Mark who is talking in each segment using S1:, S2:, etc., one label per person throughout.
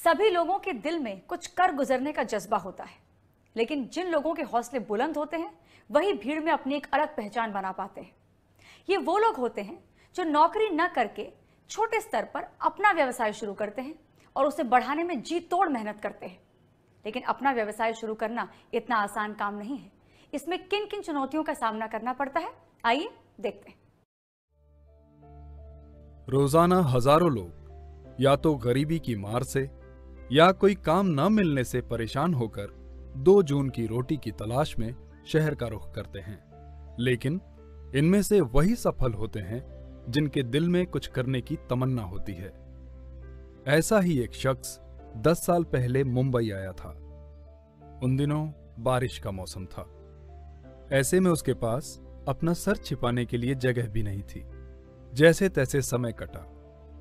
S1: सभी लोगों के दिल में कुछ कर गुजरने का जज्बा होता है, लेकिन जिन लोगों के हौसले बुलंद होते हैं वही भीड़ में अपनी एक अलग पहचान बना पाते हैं। ये वो लोग होते हैं जो नौकरी न करके छोटे स्तर पर अपना व्यवसाय शुरू करते हैं और उसे बढ़ाने में जी तोड़ मेहनत करते हैं। लेकिन अपना व्यवसाय शुरू करना इतना आसान काम नहीं है। इसमें किन किन चुनौतियों का सामना करना पड़ता है, आइए देखते हैं।
S2: रोजाना हजारों लोग या तो गरीबी की मार से या कोई काम न मिलने से परेशान होकर 2 जून की रोटी की तलाश में शहर का रुख करते हैं। लेकिन इनमें से वही सफल होते हैं जिनके दिल में कुछ करने की तमन्ना होती है। ऐसा ही एक शख्स 10 साल पहले मुंबई आया था। उन दिनों बारिश का मौसम था। ऐसे में उसके पास अपना सर छिपाने के लिए जगह भी नहीं थी। जैसे तैसे समय कटा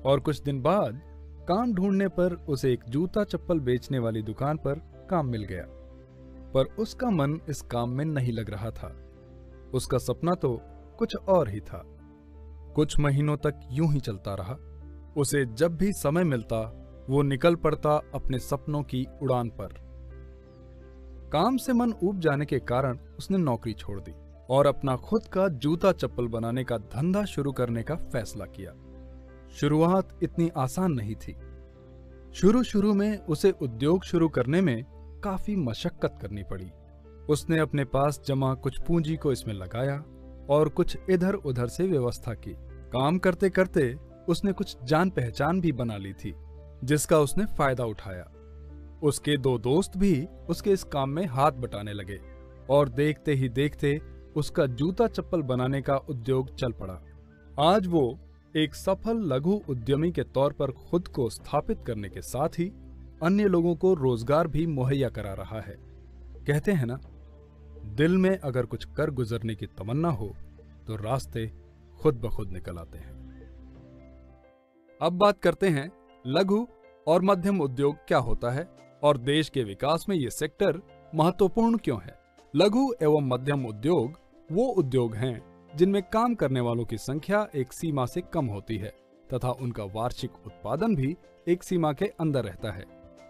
S2: और कुछ दिन बाद काम ढूंढने पर उसे एक जूता चप्पल बेचने वाली दुकान पर काम मिल गया। पर उसका मन इस काम में नहीं लग रहा था। उसका सपना तो कुछ और ही था। कुछ महीनों तक यूं ही चलता रहा। उसे जब भी समय मिलता वो निकल पड़ता अपने सपनों की उड़ान पर। काम से मन ऊब जाने के कारण उसने नौकरी छोड़ दी और अपना खुद का जूता चप्पल बनाने का धंधा शुरू करने का फैसला किया। शुरुआत इतनी आसान नहीं थी। शुरू में उसे उद्योग शुरू करने में काफी मशक्कत करनी पड़ी। उसने अपने पास जमा कुछ पूंजी को इसमें लगाया और कुछ इधर उधर से व्यवस्था की। काम करते करते उसने कुछ जान पहचान भी बना ली थी, जिसका उसने फायदा उठाया। उसके 2 दोस्त भी उसके इस काम में हाथ बटाने लगे और देखते ही देखते उसका जूता चप्पल बनाने का उद्योग चल पड़ा। आज वो एक सफल लघु उद्यमी के तौर पर खुद को स्थापित करने के साथ ही अन्य लोगों को रोजगार भी मुहैया करा रहा है। कहते हैं ना, दिल में अगर कुछ कर गुजरने की तमन्ना हो तो रास्ते खुद ब खुद निकल आते हैं। अब बात करते हैं लघु और मध्यम उद्योग क्या होता है और देश के विकास में ये सेक्टर महत्वपूर्ण क्यों है। लघु एवं मध्यम उद्योग वो उद्योग हैं जिनमें काम करने वालों की संख्या एक सीमा से कम होती है तथा उनका वार्षिक उत्पादन भी एक सीमा के अंदर रहता है।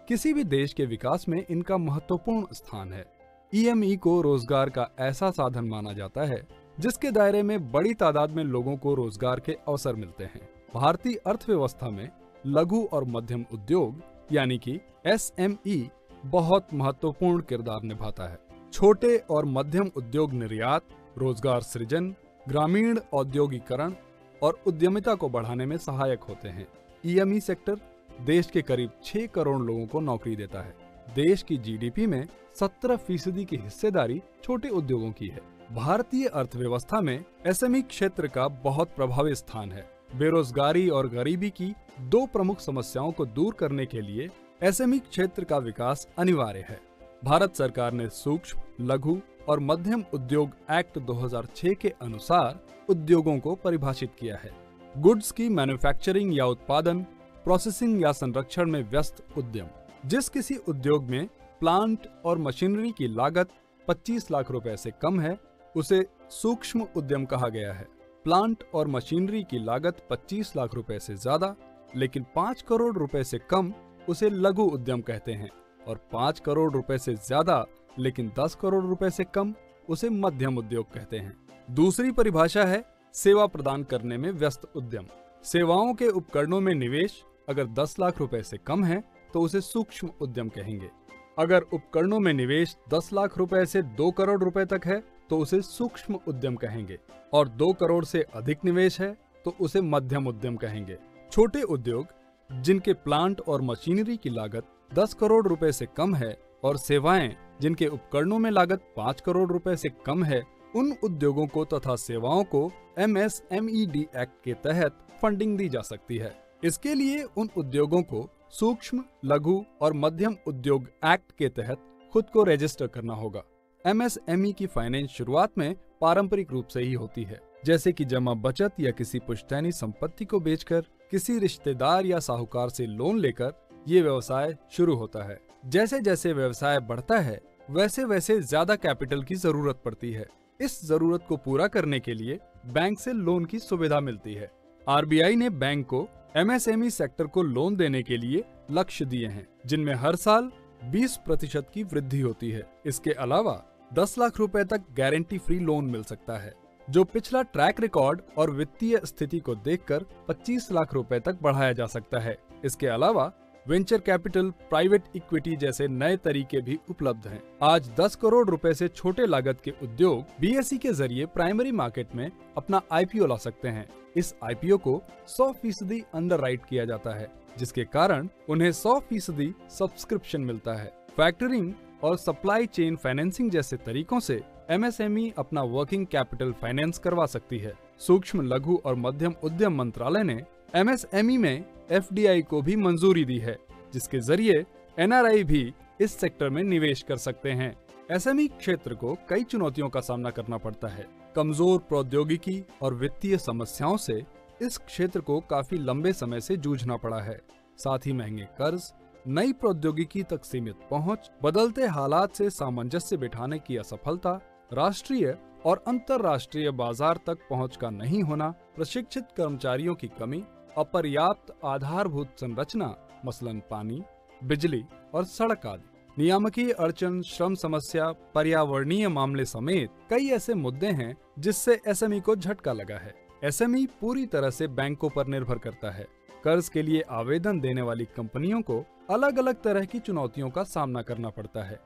S2: किसी भी देश के विकास में इनका महत्वपूर्ण स्थान है। ईएमई को रोजगार का ऐसा साधन माना जाता है जिसके दायरे में बड़ी तादाद में लोगों को रोजगार के अवसर मिलते हैं। भारतीय अर्थव्यवस्था में लघु और मध्यम उद्योग यानी कि SME बहुत महत्वपूर्ण किरदार निभाता है। छोटे और मध्यम उद्योग निर्यात, रोजगार सृजन, ग्रामीण औद्योगिकरण और उद्यमिता को बढ़ाने में सहायक होते हैं। ईएमई सेक्टर देश के करीब 6 करोड़ लोगों को नौकरी देता है। देश की जीडीपी में 17% की हिस्सेदारी छोटे उद्योगों की है। भारतीय अर्थव्यवस्था में SME क्षेत्र का बहुत प्रभावी स्थान है। बेरोजगारी और गरीबी की 2 प्रमुख समस्याओं को दूर करने के लिए SME क्षेत्र का विकास अनिवार्य है। भारत सरकार ने सूक्ष्म, लघु और मध्यम उद्योग एक्ट 2006 के अनुसार उद्योगों को परिभाषित किया है। गुड्स की मैन्युफैक्चरिंग या उत्पादन, प्रोसेसिंग या संरक्षण में व्यस्त उद्यम। जिस किसी उद्योग में प्लांट और मशीनरी की लागत 25 लाख रुपए से कम है उसे सूक्ष्म उद्यम कहा गया है। प्लांट और मशीनरी की लागत 25 लाख रुपए से ज्यादा लेकिन 5 करोड़ रुपए से कम उसे लघु उद्यम कहते हैं और 5 करोड़ रुपए से ज्यादा लेकिन 10 करोड़ रुपए से कम उसे मध्यम उद्योग कहते हैं। दूसरी परिभाषा है सेवा प्रदान करने में व्यस्त उद्यम। सेवाओं के उपकरणों में निवेश अगर 10 लाख रुपए से कम है तो उसे सूक्ष्म उद्यम कहेंगे। अगर उपकरणों में निवेश 10 लाख रुपए से 2 करोड़ रुपए तक है तो उसे सूक्ष्म उद्यम कहेंगे और 2 करोड़ से अधिक निवेश है तो उसे मध्यम उद्यम कहेंगे। छोटे उद्योग जिनके प्लांट और मशीनरी की लागत 10 करोड़ रुपए से कम है और सेवाएं जिनके उपकरणों में लागत 5 करोड़ रुपए से कम है, उन उद्योगों को तथा सेवाओं को MSMED एक्ट के तहत फंडिंग दी जा सकती है। इसके लिए उन उद्योगों को सूक्ष्म, लघु और मध्यम उद्योग एक्ट के तहत खुद को रजिस्टर करना होगा। MSME की फाइनेंस शुरुआत में पारंपरिक रूप से ही होती है, जैसे कि जमा बचत या किसी पुश्तैनी संपत्ति को बेचकर, किसी रिश्तेदार या साहूकार से लोन लेकर ये व्यवसाय शुरू होता है। जैसे जैसे व्यवसाय बढ़ता है वैसे वैसे ज्यादा कैपिटल की जरूरत पड़ती है। इस जरूरत को पूरा करने के लिए बैंक से लोन की सुविधा मिलती है। RBI ने बैंक को एमएसएमई सेक्टर को लोन देने के लिए लक्ष्य दिए हैं, जिनमें हर साल 20% की वृद्धि होती है। इसके अलावा 10 लाख रुपए तक गारंटी फ्री लोन मिल सकता है, जो पिछला ट्रैक रिकॉर्ड और वित्तीय स्थिति को देखकर 25 लाख रुपए तक बढ़ाया जा सकता है। इसके अलावा वेंचर कैपिटल, प्राइवेट इक्विटी जैसे नए तरीके भी उपलब्ध हैं। आज 10 करोड़ रुपए से छोटे लागत के उद्योग बीएसई के जरिए प्राइमरी मार्केट में अपना आईपीओ ला सकते हैं। इस आईपीओ को 100% अंडरराइट किया जाता है, जिसके कारण उन्हें 100% सब्सक्रिप्शन मिलता है। फैक्टरिंग और सप्लाई चेन फाइनेंसिंग जैसे तरीकों से एमएसएमई अपना वर्किंग कैपिटल फाइनेंस करवा सकती है। सूक्ष्म, लघु और मध्यम उद्यम मंत्रालय ने एमएसएमई में एफडीआई को भी मंजूरी दी है, जिसके जरिए एनआरआई भी इस सेक्टर में निवेश कर सकते हैं। एसएमई क्षेत्र को कई चुनौतियों का सामना करना पड़ता है। कमजोर प्रौद्योगिकी और वित्तीय समस्याओं से इस क्षेत्र को काफी लंबे समय से जूझना पड़ा है। साथ ही महंगे कर्ज, नई प्रौद्योगिकी तक सीमित पहुंच, बदलते हालात से सामंजस्य बिठाने की असफलता, राष्ट्रीय और अंतर्राष्ट्रीय बाजार तक पहुंच का नहीं होना, प्रशिक्षित कर्मचारियों की कमी, अपर्याप्त आधारभूत संरचना मसलन पानी, बिजली और सड़क आदि, नियामकीय अड़चन, श्रम समस्या, पर्यावरणीय मामले समेत कई ऐसे मुद्दे हैं जिससे एसएमई को झटका लगा है। एसएमई पूरी तरह से बैंकों पर निर्भर करता है। कर्ज के लिए आवेदन देने वाली कंपनियों को अलग अलग तरह की चुनौतियों का सामना करना पड़ता है।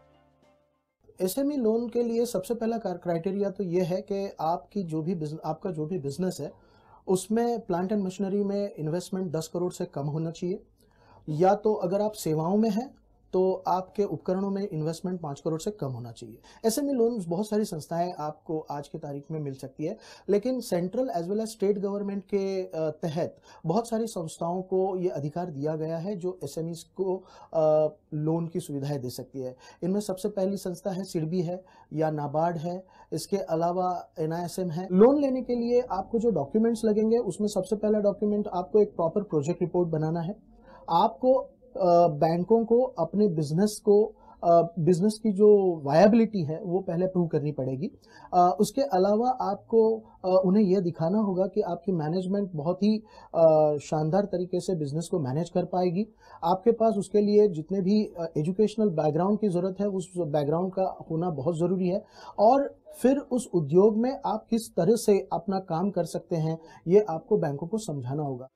S3: एसएमई लोन के लिए सबसे पहला क्राइटेरिया तो ये है कि आपका जो भी बिजनेस है उसमें प्लांट एंड मशीनरी में इन्वेस्टमेंट 10 करोड़ से कम होना चाहिए, या तो अगर आप सेवाओं में हैं तो आपके उपकरणों में इन्वेस्टमेंट 5 करोड़ से कम होना चाहिए। एसएमई लोन बहुत सारी संस्थाएं आपको आज की तारीख में मिल सकती है, लेकिन central as well as state government के तहत बहुत सारी संस्थाओं को ये अधिकार दिया गया है जो एसएमईज को लोन की सुविधाएं दे सकती है। इनमें सबसे पहली संस्था है सिडबी है या नाबार्ड है, इसके अलावा एनआईएसएम है। लोन लेने के लिए आपको जो डॉक्यूमेंट्स लगेंगे उसमें सबसे पहला डॉक्यूमेंट आपको एक प्रॉपर प्रोजेक्ट रिपोर्ट बनाना है। आपको बैंकों को अपने बिजनेस की जो वायबिलिटी है वो पहले प्रूव करनी पड़ेगी। उसके अलावा आपको उन्हें यह दिखाना होगा कि आपकी मैनेजमेंट बहुत ही शानदार तरीके से बिजनेस को मैनेज कर पाएगी। आपके पास उसके लिए जितने भी एजुकेशनल बैकग्राउंड की ज़रूरत है उस बैकग्राउंड का होना बहुत ज़रूरी है, और फिर उस उद्योग में आप किस तरह से अपना काम कर सकते हैं ये आपको बैंकों को समझाना होगा।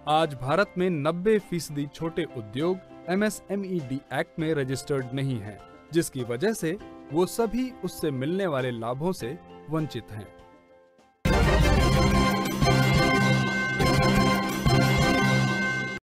S2: आज भारत में 90% छोटे उद्योग एमएसएमईडी एक्ट में रजिस्टर्ड नहीं हैं, जिसकी वजह से वो सभी उससे मिलने वाले लाभों से वंचित हैं।